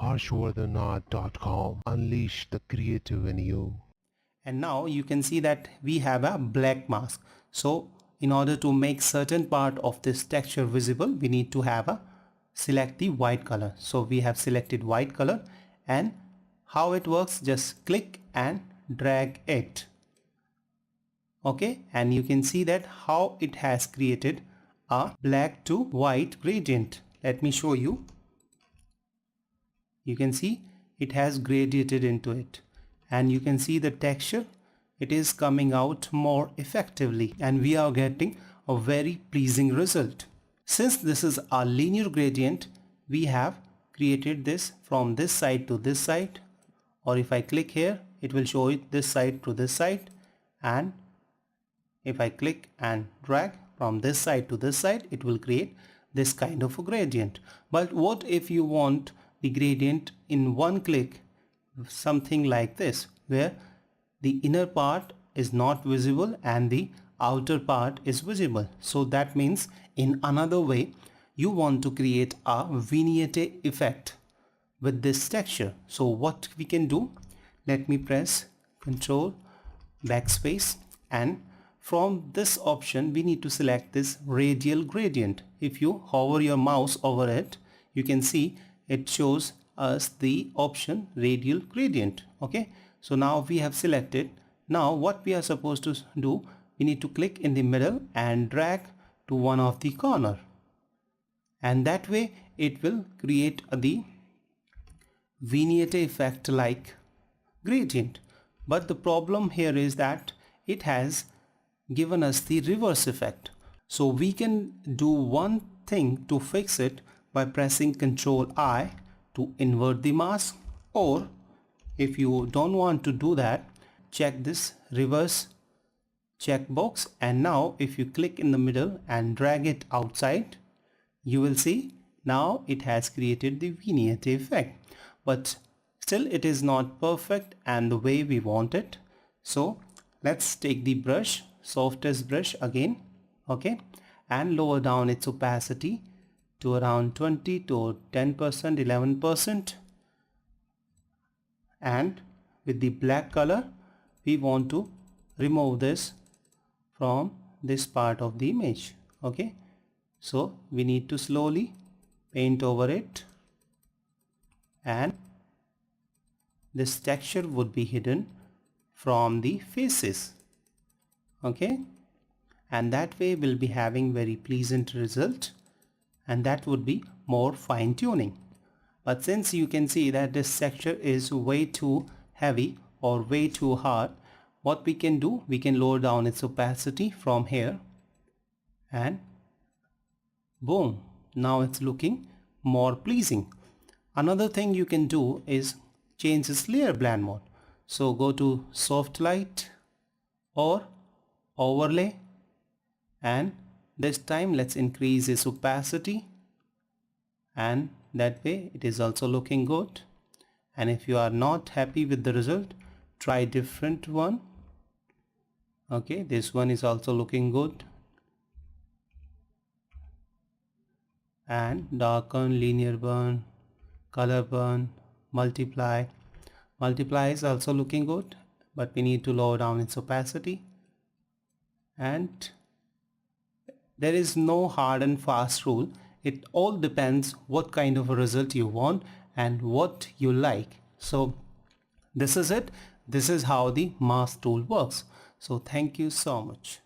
harshvardhanart.com. Unleash the creative in you. And now you can see that we have a black mask. So in order to make certain part of this texture visible, we need to have a select the white color. So we have selected white color, and how it works, just click and drag it. Okay, and you can see that how it has created a black to white gradient. Let me show you. You can see it has gradiated into it, and you can see the texture, it is coming out more effectively, and we are getting a very pleasing result. Since this is a linear gradient, we have created this from this side to this side, or if I click here, it will show it this side to this side, and if I click and drag from this side to this side, it will create this kind of a gradient. But what if you want the gradient in one click, something like this, where the inner part is not visible and the outer part is visible? So that means in another way, you want to create a vignette effect with this texture. So what we can do, let me press Ctrl backspace, and from this option we need to select this radial gradient. If you hover your mouse over it, you can see it shows us the option radial gradient. Okay, so now we have selected. Now what we are supposed to do, we need to click in the middle and drag to one of the corner, and that way it will create the vignette effect like gradient. But the problem here is that it has given us the reverse effect. So we can do one thing to fix it by pressing Ctrl I to invert the mask, or if you don't want to do that, check this reverse checkbox, and now if you click in the middle and drag it outside, you will see now it has created the vignette effect. But still it is not perfect and the way we want it. So let's take the brush, softest brush again, okay, and lower down its opacity to around 20 to 10%, 11%, and with the black color we want to remove this from this part of the image. Okay, so we need to slowly paint over it, and this texture would be hidden from the faces. Okay, and that way we'll be having very pleasant result, and that would be more fine tuning. But since you can see that this texture is way too heavy or way too hard, what we can do, we can lower down its opacity from here, and boom, now it's looking more pleasing. Another thing you can do is change this layer blend mode. So go to soft light or overlay, and this time let's increase its opacity, and that way it is also looking good. And if you are not happy with the result, try different one. Okay, this one is also looking good, and darken, linear burn, color burn, multiply is also looking good, but we need to lower down its opacity. And there is no hard and fast rule. It all depends what kind of a result you want and what you like. So this is it. This is how the mask tool works. So thank you so much.